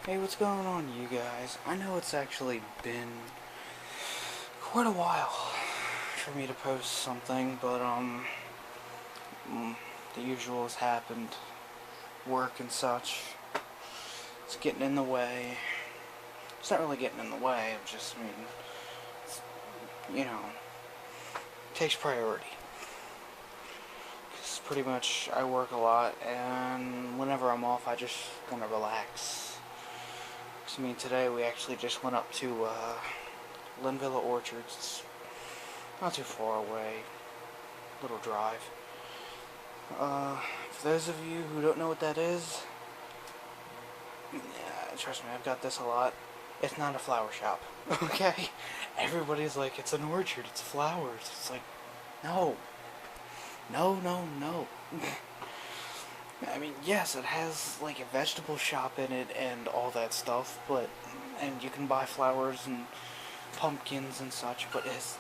Hey, what's going on, you guys? I know it's actually been quite a while for me to post something, but the usual has happened. Work and such. It's getting in the way. It's not really getting in the way, it just, it's, takes priority. Because pretty much I work a lot, and whenever I'm off, I just want to relax. Today we actually just went up to Linvilla Orchards. It's not too far away. Little drive. For those of you who don't know what that is, yeah, trust me, I've got this a lot. It's not a flower shop, okay? Everybody's like, it's an orchard, it's flowers. It's like, no. No. Yes, it has like a vegetable shop in it and all that stuff, and you can buy flowers and pumpkins and such, but it has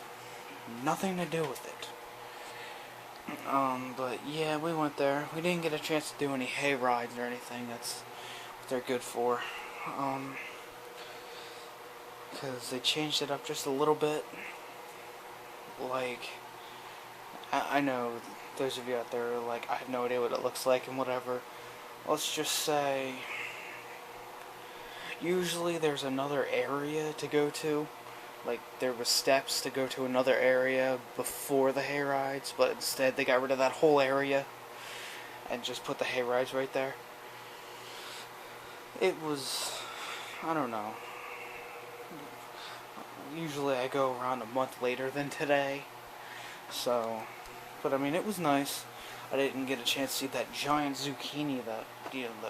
nothing to do with it. But yeah, we went there. We didn't get a chance to do any hay rides or anything. That's what they're good for. Because they changed it up just a little bit. Like, I know those of you out there are like, I have no idea what it looks like and whatever. Let's just say, usually there's another area to go to. Like, there was steps to go to another area before the hay rides, but instead they got rid of that whole area and just put the hay rides right there. It was, I don't know. Usually I go around a month later than today, so, but it was nice. I didn't get a chance to see that giant zucchini that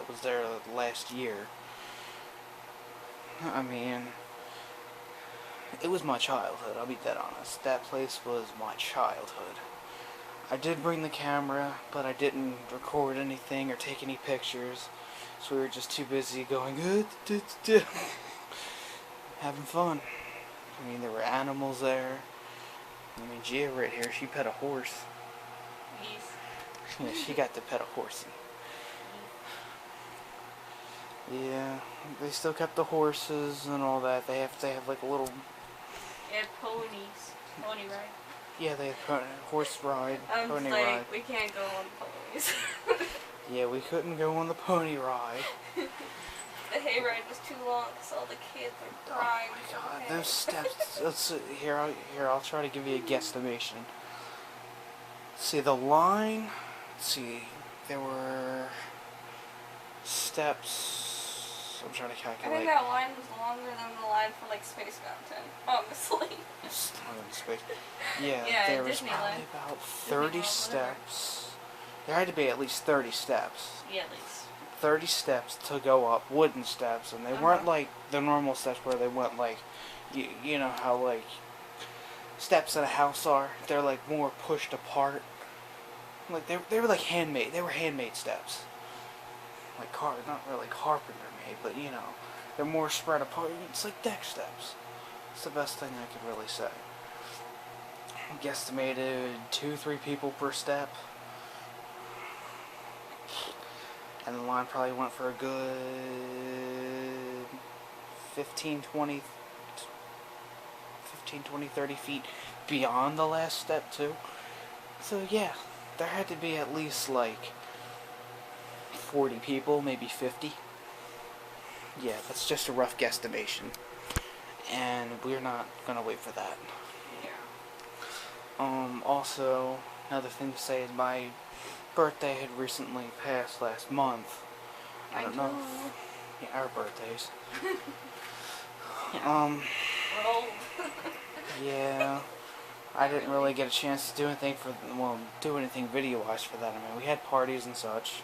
was there last year. It was my childhood, I'll be dead honest. That place was my childhood. I did bring the camera, but I didn't record anything or take any pictures, so we were just too busy going, having fun. There were animals there. Gia right here, she pet a horse. Yes. Yeah, she got to pet a horsey. Yeah, they still kept the horses and all that. They have like a little... They had ponies. Pony ride. Yeah, they had horse ride, pony like, ride. we can't go on ponies. Yeah, we couldn't go on the pony ride. The hayride was too long, so all the kids were crying. Oh my god, those steps. Let's see, here, I'll try to give you a guesstimation. See, the line, there were steps. I'm trying to calculate. I think that line was longer than the line for, like, Space Mountain, honestly. It's longer than Space. Yeah, there was Disneyland. probably about 30 steps. There had to be at least 30 steps. Yeah, at least. 30 steps to go up, wooden steps, and they weren't like the normal steps where they went like, you know how like steps in a house are. They're like more pushed apart. Like they were like handmade. They were handmade steps. Like not really carpenter made, but they're more spread apart. It's like deck steps. It's the best thing I could really say. Guesstimated 2-3 people per step. And the line probably went for a good 15, 20, 30 feet beyond the last step, too. So, yeah, there had to be at least, like, 40 people, maybe 50. Yeah, that's just a rough guesstimation. And we're not gonna wait for that. Yeah. Also, another thing to say is my birthday had recently passed last month. I don't know. Yeah, our birthdays. We're old. Yeah. I didn't really get a chance to do anything video-wise for that. We had parties and such.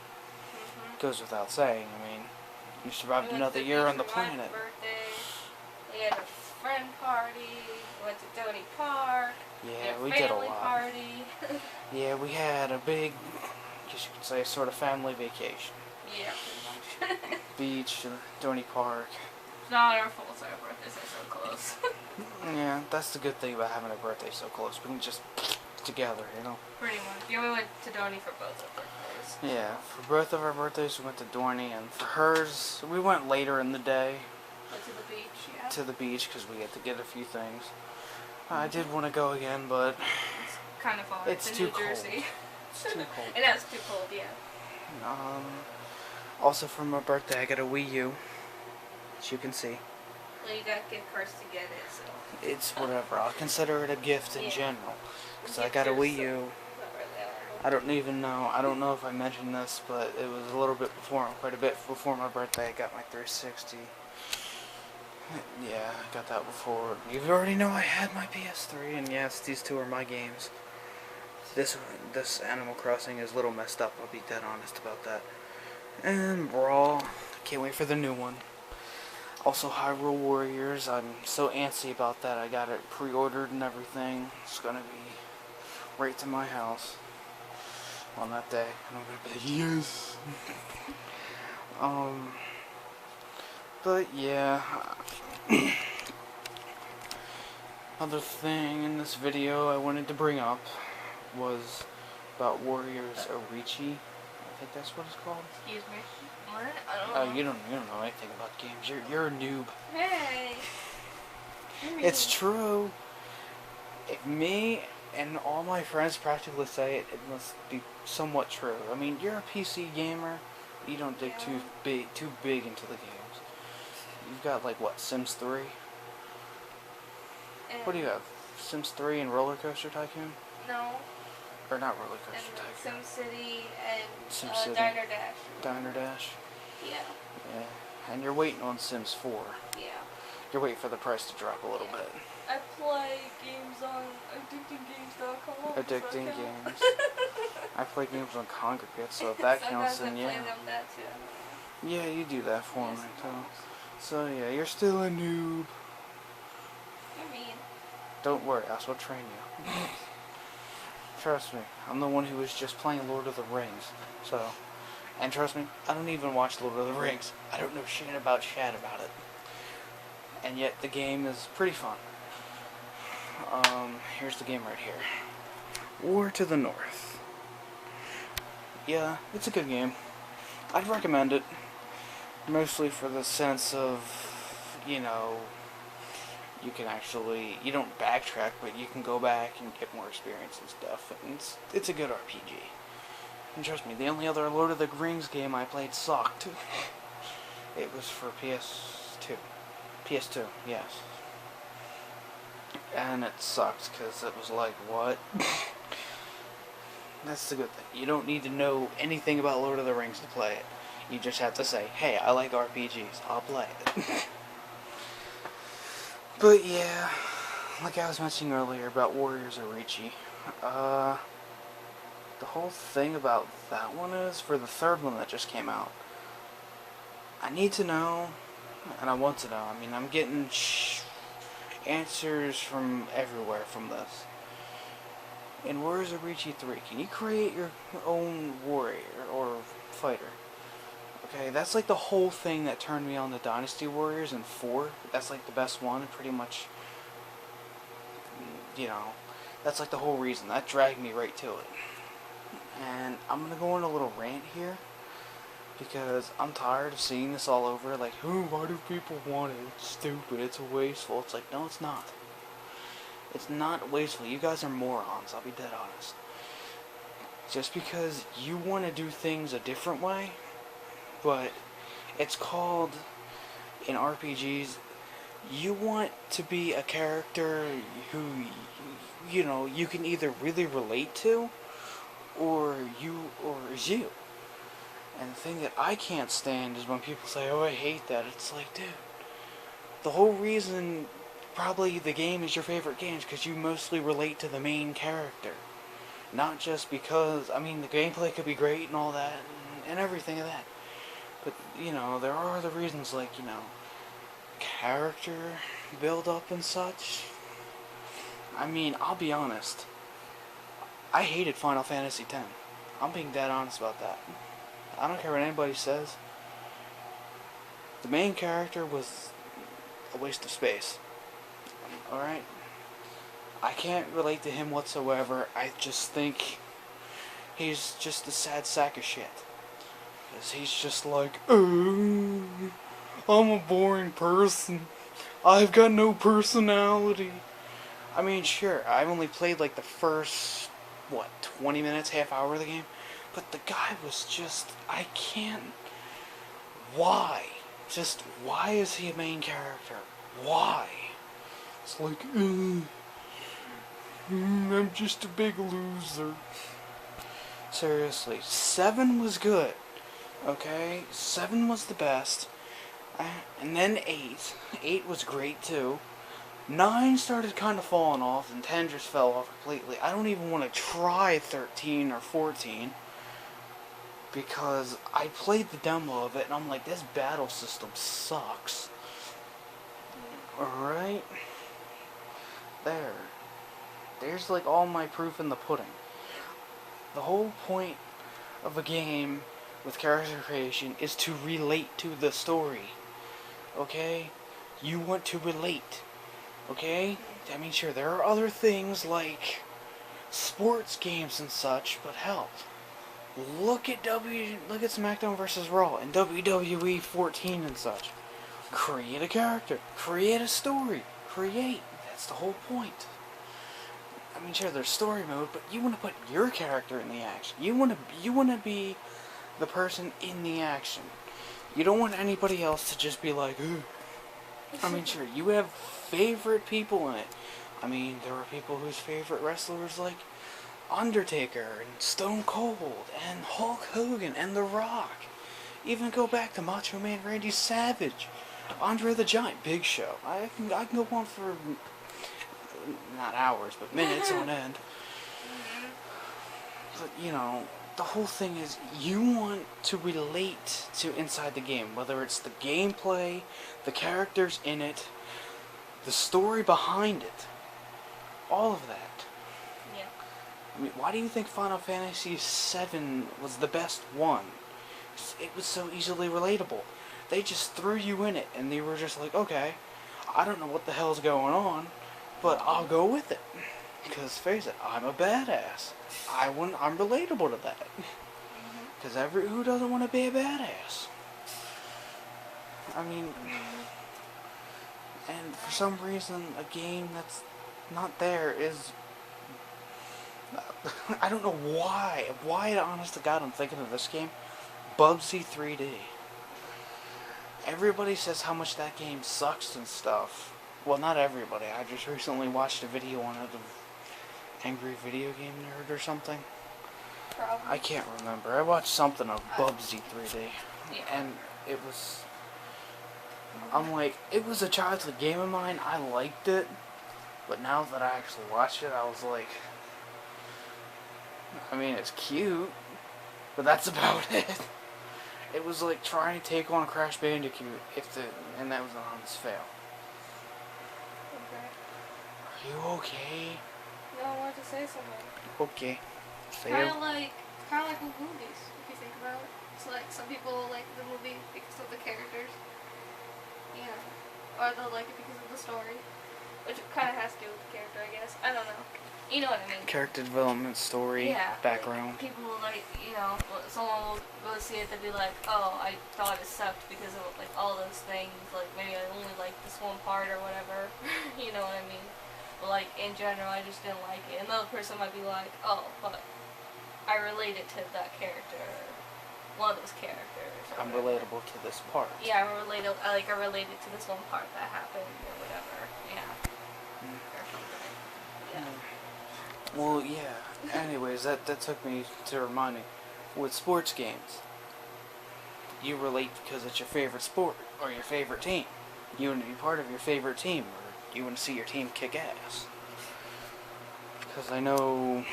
Goes without saying. You survived another year on the planet. My birthday. We had a friend party. We went to Donny Park. Yeah, we did a lot. Party. Yeah, we had a big, I guess you could say, sort of family vacation. Yeah, pretty much. Beach, Donny Park. It's not our fault our birthdays are so close. Yeah, that's the good thing about having a birthday so close. We can just together, Pretty much. Yeah, we went to Donny for both our birthdays. is. Yeah, for both of our birthdays we went to Dorney, and for hers we went later in the day. Went to the beach, yeah. To the beach because we had to get a few things. I did want to go again, but It's kind of far. it's in too New Jersey. cold. It's too cold. And that's too cold, yeah. Also for my birthday I got a Wii U, as you can see. Well, you got gift cards to get it, so. It's whatever. I'll consider it a gift in general. Because I got a Wii U. I don't know if I mentioned this, but it was quite a bit before my birthday. I got my 360. Yeah, I got that before. You already know I had my PS3, and yes, these two are my games. This Animal Crossing is a little messed up, I'll be dead honest about that. And Brawl, can't wait for the new one. Also Hyrule Warriors, I'm so antsy about that. I got it pre-ordered and everything. It's gonna be right to my house on that day. And I'm gonna be like, yes! But yeah. Other thing in this video I wanted to bring up was about Warriors Orichi. I think that's what it's called. Excuse me. What? I don't know. You don't know anything about games. You're a noob. Hey. It's true. If me and all my friends practically say it, it must be somewhat true. I mean, you're a PC gamer. You don't dig too big into the games. You've got like what, Sims 3? What do you have? Sims 3 and Roller Coaster Tycoon? No. Or not Roller Coaster Tycoon. SimCity and SimCity. Diner Dash. Diner Dash? Yeah. Yeah. And you're waiting on Sims 4. Yeah. You're waiting for the price to drop a little bit. I play games on addictinggames.com. Addicting games. I play games on Congregate, so if that counts, then yeah. Sometimes I play them that too. Yeah, you do that for me too. So yeah, you're still a noob. I mean. Don't worry, I'll still train you. Trust me, I'm the one who was just playing Lord of the Rings. So, and trust me, I don't even watch Lord of the Rings. I don't know shit about it. And yet the game is pretty fun. Here's the game right here. War to the North. Yeah, it's a good game. I'd recommend it. Mostly for the sense of, you know, you can actually, you don't backtrack, but you can go back and get more experience and stuff. And it's a good RPG. And trust me, the only other Lord of the Rings game I played sucked. It was for PS2. PS2, yes. And it sucked, because it was like, what? That's the good thing. You don't need to know anything about Lord of the Rings to play it. You just have to say, hey, I like RPGs. I'll play it. But yeah, like I was mentioning earlier about Warriors Orichi, the whole thing about that one is, for the third one that just came out, I need to know, and I want to know. I mean, I'm getting answers from everywhere from this. In Warriors Orichi 3, can you create your own warrior or fighter? Okay, that's like the whole thing that turned me on to Dynasty Warriors in 4. That's like the best one, pretty much. You know, that's like the whole reason. That dragged me right to it. And I'm gonna go on a little rant here, because I'm tired of seeing this all over. Like, why do people want it? It's stupid, it's wasteful. It's like, no, it's not. It's not wasteful. You guys are morons, I'll be dead honest. Just because you want to do things a different way, but it's called, in RPGs, you want to be a character who, you know, you can either really relate to, or is you. And the thing that I can't stand is when people say, oh, I hate that. It's like, dude, the whole reason probably the game is your favorite game is because you mostly relate to the main character. Not just because, I mean, the gameplay could be great and all that, and everything of that. But, you know, there are other reasons, like, you know, character build-up and such. I mean, I'll be honest. I hated Final Fantasy X. I'm being dead honest about that. I don't care what anybody says. The main character was a waste of space. Alright? I can't relate to him whatsoever. I just think he's just a sad sack of shit. Because he's just like, I'm a boring person. I've got no personality. I mean, sure, I've only played like the first, 20 minutes, half hour of the game? But the guy was just, I can't, why? Just, why is he a main character? Why? It's like, I'm just a big loser. Seriously, 7 was good. Okay? 7 was the best. And then 8. 8 was great too. 9 started kind of falling off, and 10 just fell off completely. I don't even want to try 13 or 14. Because I played the demo of it, and I'm like, this battle system sucks. Alright? There. There's like all my proof in the pudding. The whole point of a game with character creation is to relate to the story. Okay? You want to relate. Okay? I mean, sure, there are other things like sports games and such, but hell, look at SmackDown vs. Raw and WWE 14 and such. Create a character. Create a story. That's the whole point. I mean, sure, there's story mode, but you want to put your character in the action. You want to be the person in the action. You don't want anybody else to just be like, ugh. I mean, sure, you have favorite people in it. I mean, there were people whose favorite wrestlers like Undertaker and Stone Cold and Hulk Hogan and The Rock. Even go back to Macho Man Randy Savage, Andre the Giant, Big Show. I can go on for not hours, but minutes on end. But you know, the whole thing is you want to relate to inside the game, whether it's the gameplay, the characters in it, the story behind it, all of that. Yeah. I mean, why do you think Final Fantasy VII was the best one? It was so easily relatable. They just threw you in it, and they were just like, okay, I don't know what the hell's going on, but I'll go with it. Because, face it, I'm a badass. I'm relatable to that. Because who doesn't want to be a badass? I mean, and for some reason, a game that's not there is, I don't know why. Why, honest to God, I'm thinking of this game. Bubsy 3D. Everybody says how much that game sucks and stuff. Well, not everybody. I just recently watched a video on it of Angry Video Game Nerd or something. Probably. I can't remember. I watched something of Bubsy 3D. Yeah. And it was, I'm like, it was a childhood game of mine. I liked it. But now that I actually watched it, I was like, I mean, it's cute, but that's about it. It was like trying to take on Crash Bandicoot, and that was an honest fail. Okay. Are you okay? No, I wanted to say something. Okay. Kind of like with movies, if you think about it. It's like some people like the movie because of the characters, you know, or they'll like it because of the story, which kind of has to do with the character, I guess. I don't know. You know what I mean? Character development, story, Yeah, background. Like, people will like, you know, someone will go see it, they'll be like, oh, I thought it sucked because of like all those things. Like maybe I only like this one part or whatever. You know what I mean? But like in general, I just didn't like it. And the other person might be like, oh, but I related to that character, one of those characters. I'm whatever. relatable to this part. Yeah, I related to this one part that happened or whatever. Yeah. Or something. Yeah. Well, yeah. Anyways, that took me to remind me. With sports games, you relate because it's your favorite sport or your favorite team. You want to be part of your favorite team, or you want to see your team kick ass. Because I know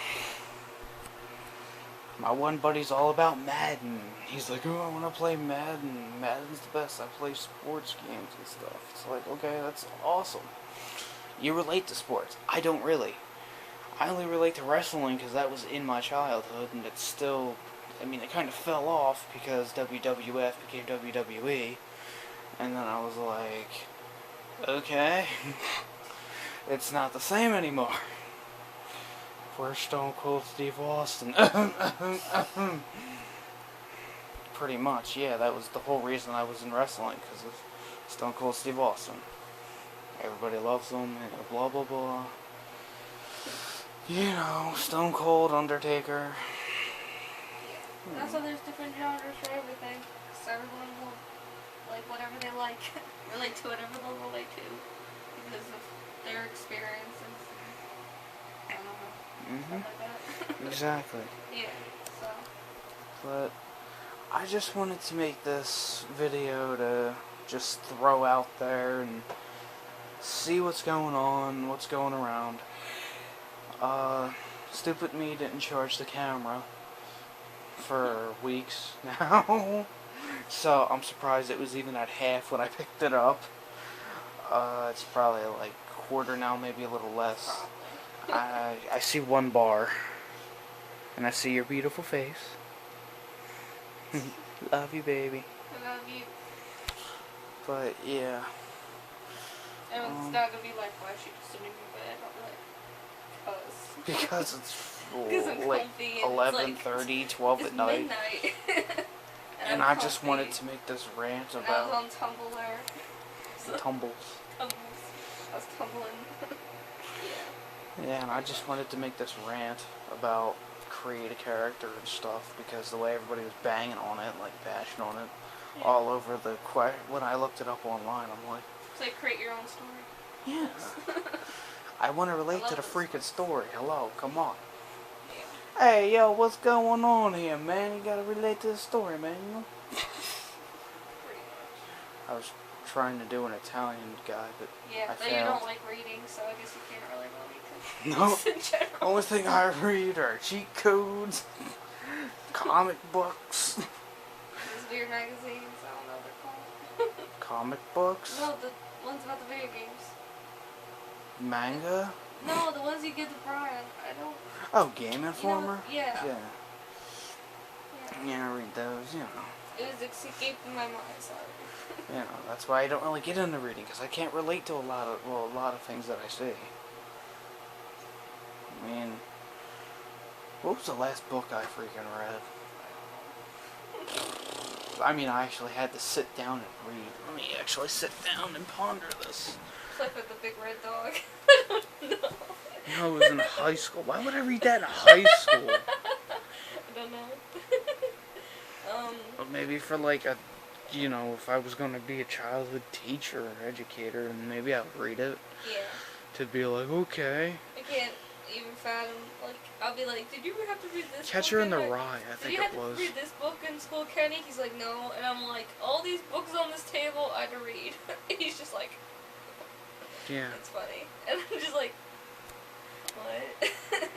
my one buddy's all about Madden. He's like, oh, I want to play Madden. Madden's the best. I play sports games and stuff. It's like, okay, that's awesome. You relate to sports. I don't really. I only relate to wrestling because that was in my childhood, and it's still, I mean, it kind of fell off because WWF became WWE, and then I was like, okay, it's not the same anymore. We're Stone Cold Steve Austin. Pretty much, yeah. That was the whole reason I was in wrestling, because of Stone Cold Steve Austin. Everybody loves him, and blah blah blah. You know, Stone Cold, Undertaker. Yeah. Also, there's different genres for everything. So everyone will like whatever they like, relate to whatever they'll relate to, because of their experiences. I don't know. Stuff like that. Exactly. Yeah. So. But I just wanted to make this video to just throw out there and see what's going on, what's going around. Stupid me didn't charge the camera for weeks now. So I'm surprised it was even at half when I picked it up. It's probably like quarter now, maybe a little less. I see one bar. And I see your beautiful face. Love you, baby. I love you. But yeah. And it's not gonna be like, why is she just sitting in bed? I'll be like, because it's like 11:30, 12 at night. Midnight. and I just wanted to make this rant and about I was on Tumblr. tumbles. I was tumbling. Yeah, and I just wanted to make this rant about create a character and stuff, because the way everybody was banging on it, like bashing on it, all over the when I looked it up online, I'm like, it's like create your own story. yeah. I want to relate to the freaking story. Hello, come on. Yeah. Hey, yo, what's going on here, man? You gotta relate to the story, man. You know? I was trying to do an Italian guy, but yeah, I but failed. you don't like reading, so I guess you can't really relate to no. in general. Only thing I read are cheat codes, comic books. Those weird magazines, I don't know what they're called. Comic books? No, the ones about the video games. Manga? No, the ones you give to Brian. I don't... Oh, Game Informer? You know, yeah. Yeah, I read those, you know. It was escaping my mind, sorry. You know, that's why I don't really get into reading, because I can't relate to a lot of things that I see. I mean, what was the last book I freaking read? I mean, I actually had to sit down and read. Let me actually sit down and ponder this. Like with the big red dog. I don't know. No, it was in high school. Why would I read that in high school? I don't know. Well, maybe for like a, you know, if I was going to be a childhood teacher or educator, then maybe I would read it. Yeah. To be like, okay. I can't even fathom, like, I'll be like, did you ever have to read this Catcher book? in the Rye, I think it was. Did you have to read this book in school, Kenny? He's like, no. And I'm like, all these books on this table I had to read. And he's just like, yeah. It's funny. And I'm just like, what?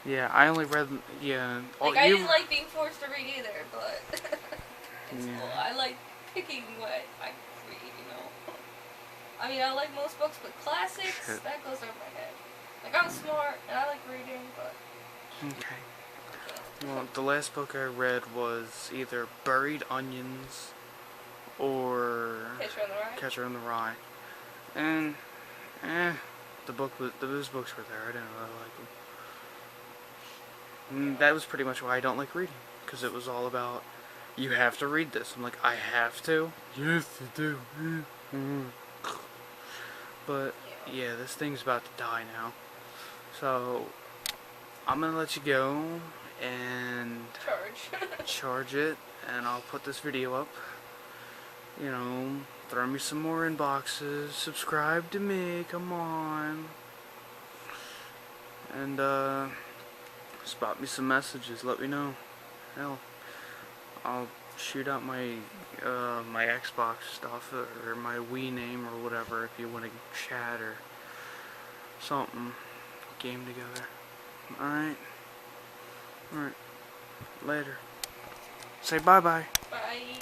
Yeah, I only read, yeah. Like, I didn't like being forced to read either, but it's yeah. cool. I like picking what I read, you know. I mean, I like most books, but classics, that goes over my head. Like, I'm smart, and I like reading, but... Okay. Well, the last book I read was either Buried Onions or Catcher in the Rye. And, those books were there. I didn't really like them. And that was pretty much why I don't like reading. Because it was all about, you have to read this. I'm like, I have to? Yes, you do. But, yeah, this thing's about to die now. So, I'm going to let you go and charge it, and I'll put this video up. You know, throw me some more inboxes, subscribe to me, come on. And, spot me some messages, let me know. Hell, I'll shoot out my, my Xbox stuff, or my Wii name, or whatever, if you want to chat, or something. Game together. Alright. Alright. Later. Say bye-bye. Bye.